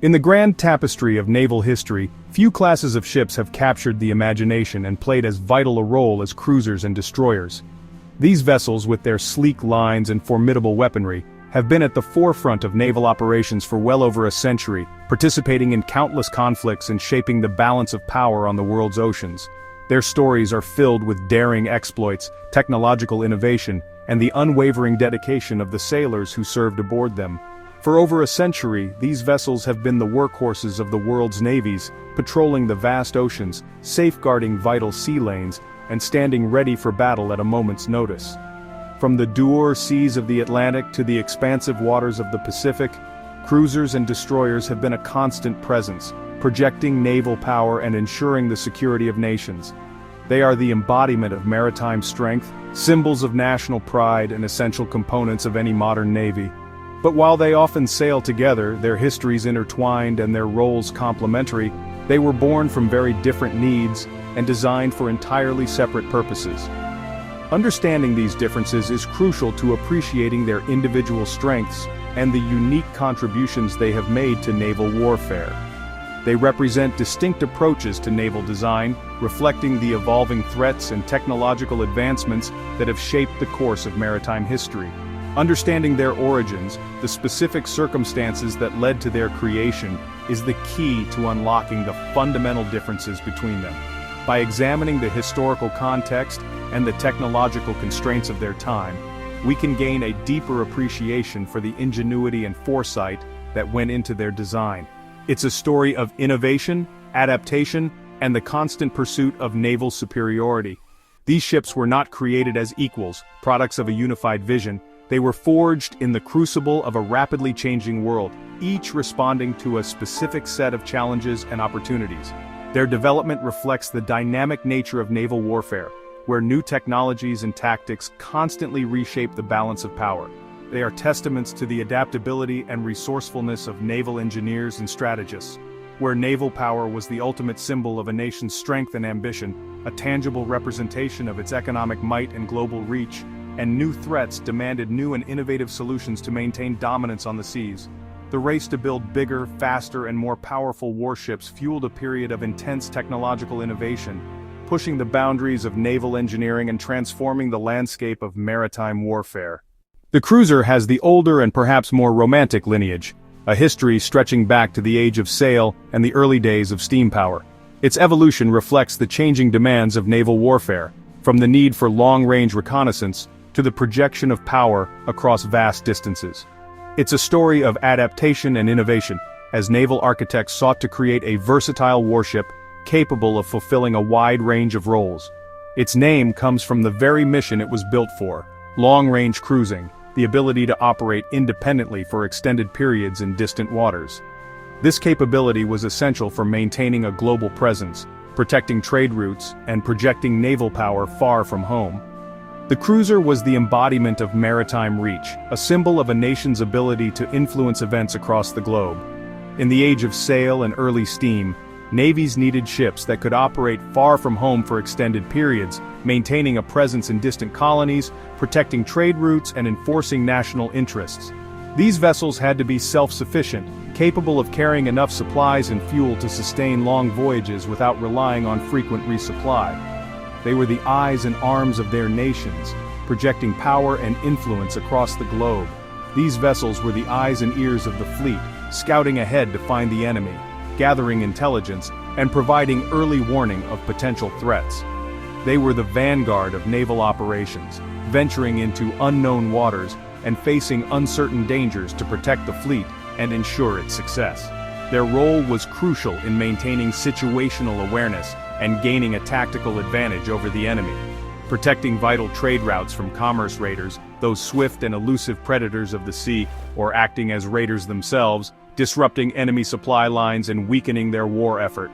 In the grand tapestry of naval history, few classes of ships have captured the imagination and played as vital a role as cruisers and destroyers. These vessels, with their sleek lines and formidable weaponry, have been at the forefront of naval operations for well over a century, participating in countless conflicts and shaping the balance of power on the world's oceans. Their stories are filled with daring exploits, technological innovation, and the unwavering dedication of the sailors who served aboard them. For over a century, these vessels have been the workhorses of the world's navies, patrolling the vast oceans, safeguarding vital sea lanes, and standing ready for battle at a moment's notice. From the dour seas of the Atlantic to the expansive waters of the Pacific, cruisers and destroyers have been a constant presence, projecting naval power and ensuring the security of nations. They are the embodiment of maritime strength, symbols of national pride and essential components of any modern navy. But while they often sail together, their histories intertwined and their roles complementary, they were born from very different needs and designed for entirely separate purposes. Understanding these differences is crucial to appreciating their individual strengths and the unique contributions they have made to naval warfare. They represent distinct approaches to naval design, reflecting the evolving threats and technological advancements that have shaped the course of maritime history. Understanding their origins, the specific circumstances that led to their creation, is the key to unlocking the fundamental differences between them. By examining the historical context and the technological constraints of their time, we can gain a deeper appreciation for the ingenuity and foresight that went into their design. It's a story of innovation, adaptation, and the constant pursuit of naval superiority. These ships were not created as equals, products of a unified vision. They were forged in the crucible of a rapidly changing world, each responding to a specific set of challenges and opportunities. Their development reflects the dynamic nature of naval warfare, where new technologies and tactics constantly reshape the balance of power. They are testaments to the adaptability and resourcefulness of naval engineers and strategists, where naval power was the ultimate symbol of a nation's strength and ambition, a tangible representation of its economic might and global reach, and new threats demanded new and innovative solutions to maintain dominance on the seas. The race to build bigger, faster, and more powerful warships fueled a period of intense technological innovation, pushing the boundaries of naval engineering and transforming the landscape of maritime warfare. The cruiser has the older and perhaps more romantic lineage, a history stretching back to the age of sail and the early days of steam power. Its evolution reflects the changing demands of naval warfare, from the need for long-range reconnaissance to the projection of power across vast distances. It's a story of adaptation and innovation, as naval architects sought to create a versatile warship capable of fulfilling a wide range of roles. Its name comes from the very mission it was built for: long-range cruising, the ability to operate independently for extended periods in distant waters. This capability was essential for maintaining a global presence, protecting trade routes, and projecting naval power far from home. The cruiser was the embodiment of maritime reach, a symbol of a nation's ability to influence events across the globe. In the age of sail and early steam, navies needed ships that could operate far from home for extended periods, maintaining a presence in distant colonies, protecting trade routes, and enforcing national interests. These vessels had to be self-sufficient, capable of carrying enough supplies and fuel to sustain long voyages without relying on frequent resupply. They were the eyes and arms of their nations, projecting power and influence across the globe. These vessels were the eyes and ears of the fleet, scouting ahead to find the enemy, gathering intelligence, and providing early warning of potential threats. They were the vanguard of naval operations, venturing into unknown waters and facing uncertain dangers to protect the fleet and ensure its success. Their role was crucial in maintaining situational awareness and gaining a tactical advantage over the enemy, protecting vital trade routes from commerce raiders, those swift and elusive predators of the sea, or acting as raiders themselves, disrupting enemy supply lines and weakening their war effort.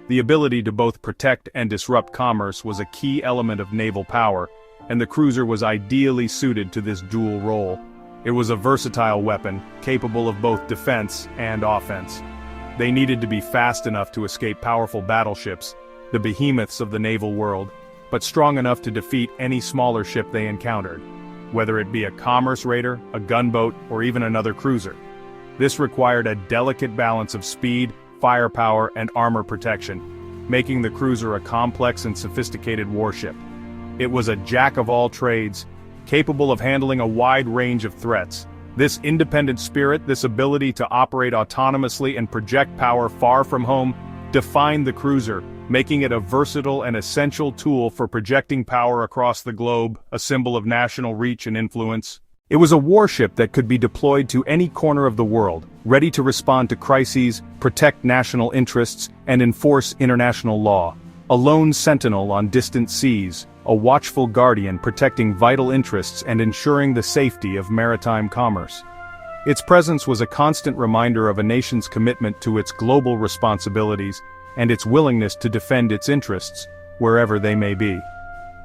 The ability to both protect and disrupt commerce was a key element of naval power, and the cruiser was ideally suited to this dual role. It was a versatile weapon, capable of both defense and offense. They needed to be fast enough to escape powerful battleships, the behemoths of the naval world, but strong enough to defeat any smaller ship they encountered, whether it be a commerce raider, a gunboat, or even another cruiser. This required a delicate balance of speed, firepower, and armor protection, making the cruiser a complex and sophisticated warship. It was a jack of all trades, capable of handling a wide range of threats. This independent spirit, this ability to operate autonomously and project power far from home, defined the cruiser, making it a versatile and essential tool for projecting power across the globe, a symbol of national reach and influence. It was a warship that could be deployed to any corner of the world, ready to respond to crises, protect national interests, and enforce international law. A lone sentinel on distant seas, a watchful guardian protecting vital interests and ensuring the safety of maritime commerce. Its presence was a constant reminder of a nation's commitment to its global responsibilities and its willingness to defend its interests, wherever they may be.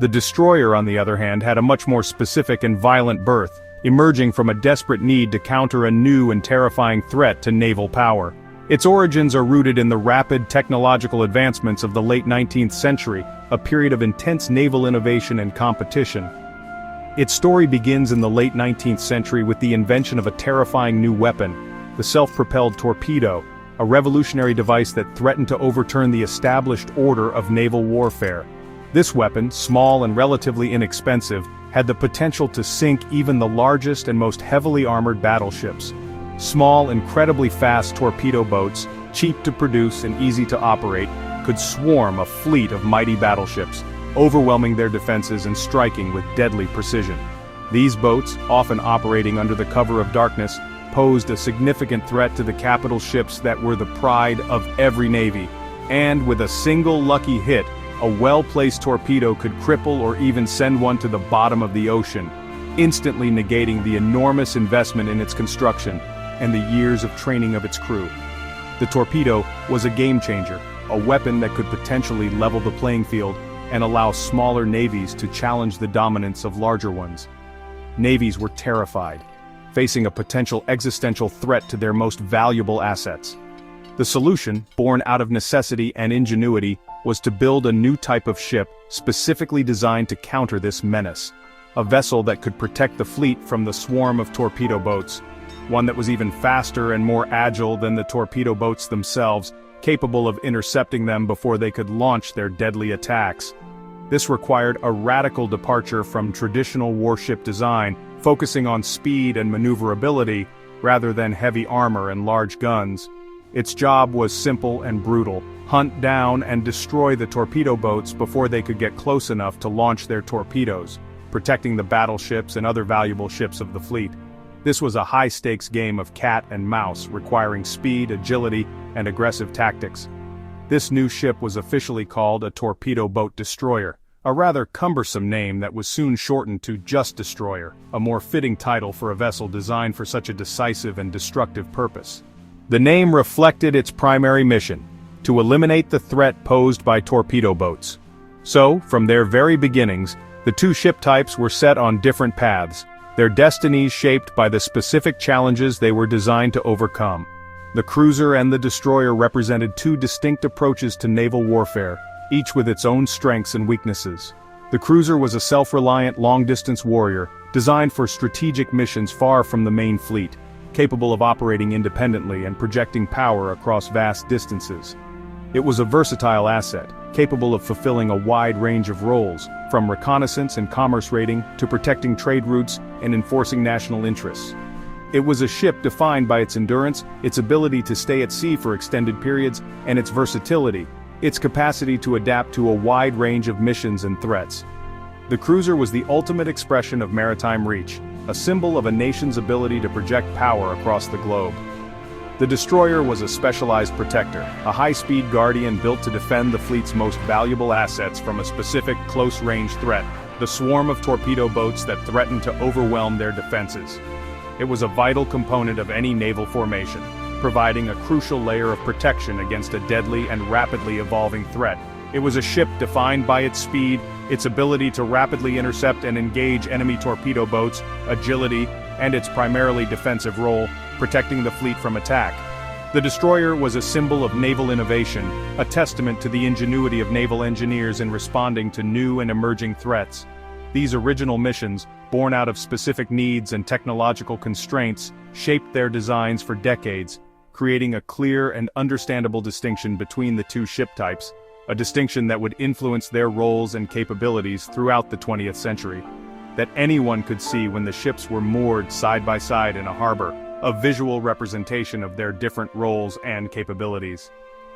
The destroyer, on the other hand, had a much more specific and violent birth, emerging from a desperate need to counter a new and terrifying threat to naval power. Its origins are rooted in the rapid technological advancements of the late 19th century, a period of intense naval innovation and competition. Its story begins in the late 19th century with the invention of a terrifying new weapon, the self-propelled torpedo, a revolutionary device that threatened to overturn the established order of naval warfare. This weapon, small and relatively inexpensive, had the potential to sink even the largest and most heavily armored battleships. Small, incredibly fast torpedo boats, cheap to produce and easy to operate, could swarm a fleet of mighty battleships, overwhelming their defenses and striking with deadly precision. These boats, often operating under the cover of darkness, posed a significant threat to the capital ships that were the pride of every navy. And with a single lucky hit, a well-placed torpedo could cripple or even send one to the bottom of the ocean, instantly negating the enormous investment in its construction and the years of training of its crew. The torpedo was a game-changer, a weapon that could potentially level the playing field and allow smaller navies to challenge the dominance of larger ones. Navies were terrified, facing a potential existential threat to their most valuable assets. The solution, born out of necessity and ingenuity, was to build a new type of ship specifically designed to counter this menace. A vessel that could protect the fleet from the swarm of torpedo boats. One that was even faster and more agile than the torpedo boats themselves, capable of intercepting them before they could launch their deadly attacks. This required a radical departure from traditional warship design, focusing on speed and maneuverability, rather than heavy armor and large guns. Its job was simple and brutal: hunt down and destroy the torpedo boats before they could get close enough to launch their torpedoes, protecting the battleships and other valuable ships of the fleet. This was a high-stakes game of cat and mouse, requiring speed, agility, and aggressive tactics. This new ship was officially called a torpedo boat destroyer, a rather cumbersome name that was soon shortened to just destroyer, a more fitting title for a vessel designed for such a decisive and destructive purpose. The name reflected its primary mission: to eliminate the threat posed by torpedo boats. So, from their very beginnings, the two ship types were set on different paths, their destinies shaped by the specific challenges they were designed to overcome. The cruiser and the destroyer represented two distinct approaches to naval warfare, each with its own strengths and weaknesses. The cruiser was a self-reliant long-distance warrior, designed for strategic missions far from the main fleet, capable of operating independently and projecting power across vast distances. It was a versatile asset, capable of fulfilling a wide range of roles, from reconnaissance and commerce raiding to protecting trade routes and enforcing national interests. It was a ship defined by its endurance, its ability to stay at sea for extended periods, and its versatility, its capacity to adapt to a wide range of missions and threats. The cruiser was the ultimate expression of maritime reach, a symbol of a nation's ability to project power across the globe. The destroyer was a specialized protector, a high-speed guardian built to defend the fleet's most valuable assets from a specific close-range threat, the swarm of torpedo boats that threatened to overwhelm their defenses. It was a vital component of any naval formation, providing a crucial layer of protection against a deadly and rapidly evolving threat. It was a ship defined by its speed, its ability to rapidly intercept and engage enemy torpedo boats, agility, and its primarily defensive role, protecting the fleet from attack. The destroyer was a symbol of naval innovation, a testament to the ingenuity of naval engineers in responding to new and emerging threats. These original missions, born out of specific needs and technological constraints, shaped their designs for decades, creating a clear and understandable distinction between the two ship types, a distinction that would influence their roles and capabilities throughout the 20th century. That anyone could see when the ships were moored side by side in a harbor, a visual representation of their different roles and capabilities.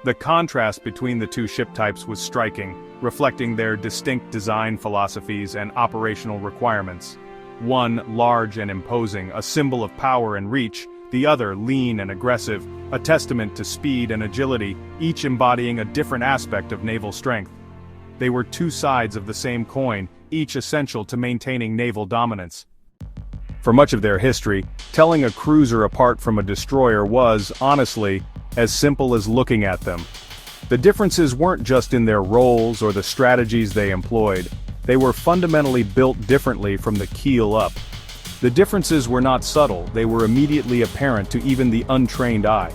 The contrast between the two ship types was striking, reflecting their distinct design philosophies and operational requirements. One large and imposing, a symbol of power and reach, the other lean and aggressive, a testament to speed and agility, each embodying a different aspect of naval strength. They were two sides of the same coin, each essential to maintaining naval dominance. For much of their history, telling a cruiser apart from a destroyer was, honestly, as simple as looking at them. The differences weren't just in their roles or the strategies they employed, they were fundamentally built differently from the keel up. The differences were not subtle, they were immediately apparent to even the untrained eye.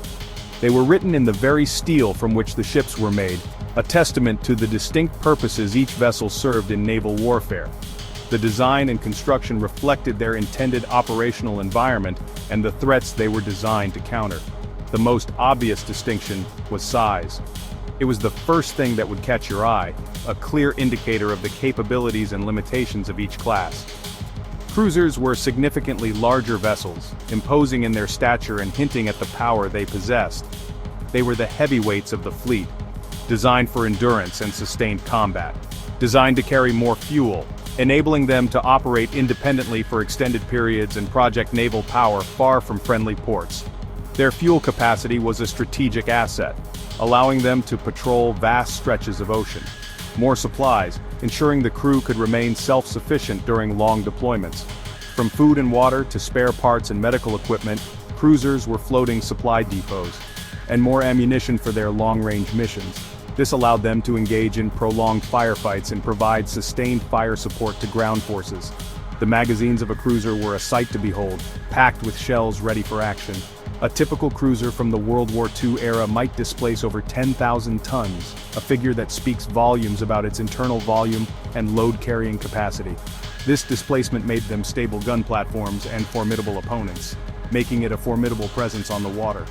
They were written in the very steel from which the ships were made, a testament to the distinct purposes each vessel served in naval warfare. The design and construction reflected their intended operational environment and the threats they were designed to counter. The most obvious distinction was size. It was the first thing that would catch your eye, a clear indicator of the capabilities and limitations of each class. Cruisers were significantly larger vessels, imposing in their stature and hinting at the power they possessed. They were the heavyweights of the fleet, designed for endurance and sustained combat, designed to carry more fuel, enabling them to operate independently for extended periods and project naval power far from friendly ports. Their fuel capacity was a strategic asset, allowing them to patrol vast stretches of ocean. More supplies, ensuring the crew could remain self-sufficient during long deployments. From food and water to spare parts and medical equipment, cruisers were floating supply depots, and more ammunition for their long-range missions. This allowed them to engage in prolonged firefights and provide sustained fire support to ground forces. The magazines of a cruiser were a sight to behold, packed with shells ready for action. A typical cruiser from the World War II era might displace over 10,000 tons, a figure that speaks volumes about its internal volume and load-carrying capacity. This displacement made them stable gun platforms and formidable opponents, making it a formidable presence on the water.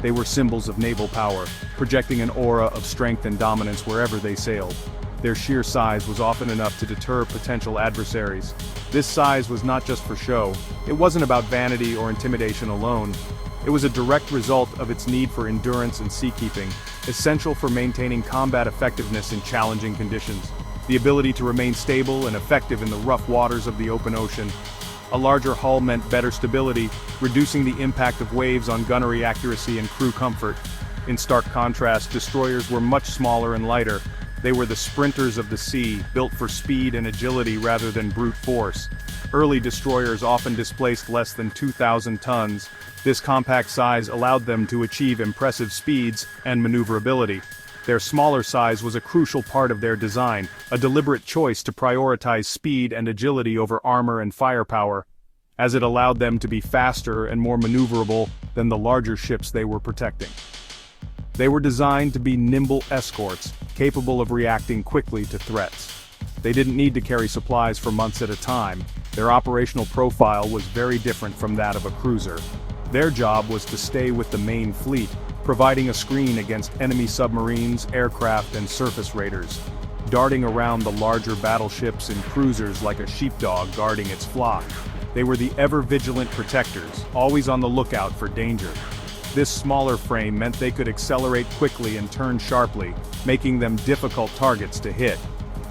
They were symbols of naval power, projecting an aura of strength and dominance wherever they sailed. Their sheer size was often enough to deter potential adversaries. This size was not just for show, it wasn't about vanity or intimidation alone. It was a direct result of its need for endurance and seakeeping, essential for maintaining combat effectiveness in challenging conditions. The ability to remain stable and effective in the rough waters of the open ocean. A larger hull meant better stability, reducing the impact of waves on gunnery accuracy and crew comfort. In stark contrast, destroyers were much smaller and lighter. They were the sprinters of the sea, built for speed and agility rather than brute force. Early destroyers often displaced less than 2,000 tons. This compact size allowed them to achieve impressive speeds and maneuverability. Their smaller size was a crucial part of their design, a deliberate choice to prioritize speed and agility over armor and firepower, as it allowed them to be faster and more maneuverable than the larger ships they were protecting. They were designed to be nimble escorts, capable of reacting quickly to threats. They didn't need to carry supplies for months at a time. Their operational profile was very different from that of a cruiser. Their job was to stay with the main fleet, providing a screen against enemy submarines, aircraft, and surface raiders, darting around the larger battleships and cruisers like a sheepdog guarding its flock. They were the ever-vigilant protectors, always on the lookout for danger. This smaller frame meant they could accelerate quickly and turn sharply, making them difficult targets to hit.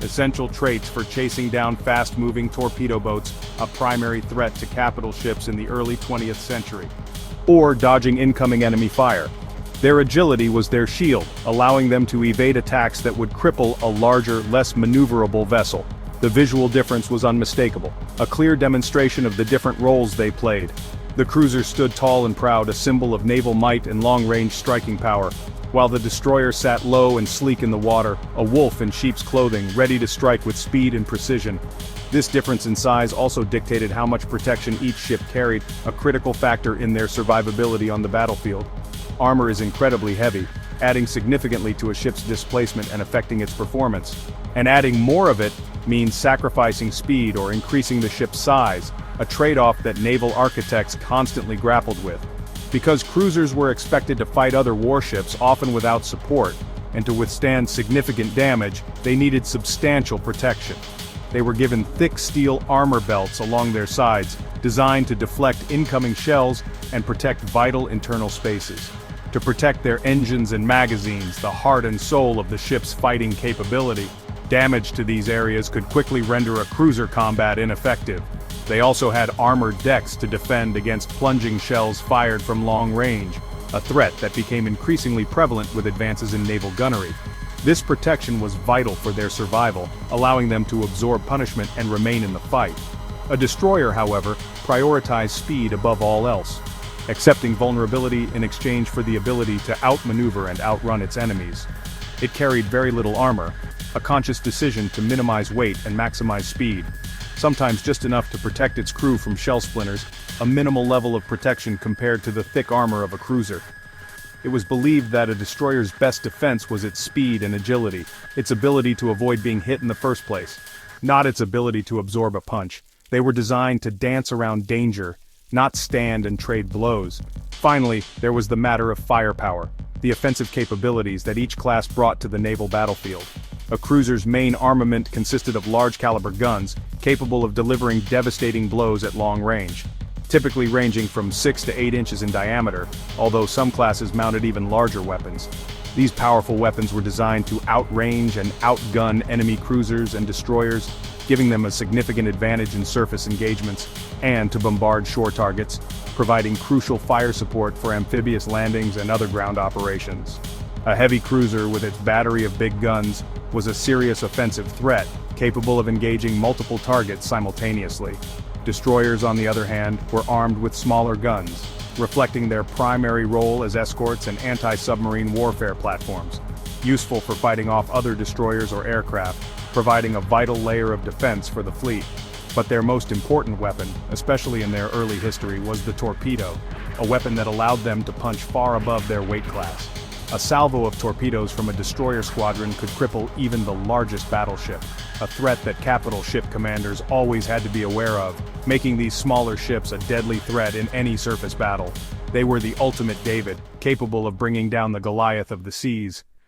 Essential traits for chasing down fast-moving torpedo boats, a primary threat to capital ships in the early 20th century. Or dodging incoming enemy fire. Their agility was their shield, allowing them to evade attacks that would cripple a larger, less maneuverable vessel. The visual difference was unmistakable, a clear demonstration of the different roles they played. The cruiser stood tall and proud, a symbol of naval might and long-range striking power, while the destroyer sat low and sleek in the water, a wolf in sheep's clothing, ready to strike with speed and precision. This difference in size also dictated how much protection each ship carried, a critical factor in their survivability on the battlefield. Armor is incredibly heavy, adding significantly to a ship's displacement and affecting its performance. And adding more of it means sacrificing speed or increasing the ship's size, a trade-off that naval architects constantly grappled with. Because cruisers were expected to fight other warships, often without support, and to withstand significant damage, they needed substantial protection. They were given thick steel armor belts along their sides, designed to deflect incoming shells and protect vital internal spaces. To protect their engines and magazines, the heart and soul of the ship's fighting capability, damage to these areas could quickly render a cruiser combat ineffective. They also had armored decks to defend against plunging shells fired from long range, a threat that became increasingly prevalent with advances in naval gunnery. This protection was vital for their survival, allowing them to absorb punishment and remain in the fight. A destroyer, however, prioritized speed above all else, accepting vulnerability in exchange for the ability to outmaneuver and outrun its enemies. It carried very little armor, a conscious decision to minimize weight and maximize speed, sometimes just enough to protect its crew from shell splinters, a minimal level of protection compared to the thick armor of a cruiser. It was believed that a destroyer's best defense was its speed and agility, its ability to avoid being hit in the first place, not its ability to absorb a punch. They were designed to dance around danger, not stand and trade blows. Finally, there was the matter of firepower, the offensive capabilities that each class brought to the naval battlefield. A cruiser's main armament consisted of large-caliber guns, capable of delivering devastating blows at long range, typically ranging from 6 to 8 inches in diameter, although some classes mounted even larger weapons. These powerful weapons were designed to outrange and outgun enemy cruisers and destroyers, giving them a significant advantage in surface engagements, and to bombard shore targets, providing crucial fire support for amphibious landings and other ground operations. A heavy cruiser with its battery of big guns was a serious offensive threat, capable of engaging multiple targets simultaneously. Destroyers, on the other hand, were armed with smaller guns, reflecting their primary role as escorts and anti-submarine warfare platforms, useful for fighting off other destroyers or aircraft, providing a vital layer of defense for the fleet. But their most important weapon, especially in their early history, was the torpedo, a weapon that allowed them to punch far above their weight class. A salvo of torpedoes from a destroyer squadron could cripple even the largest battleship, a threat that capital ship commanders always had to be aware of, making these smaller ships a deadly threat in any surface battle. They were the ultimate David, capable of bringing down the Goliath of the seas.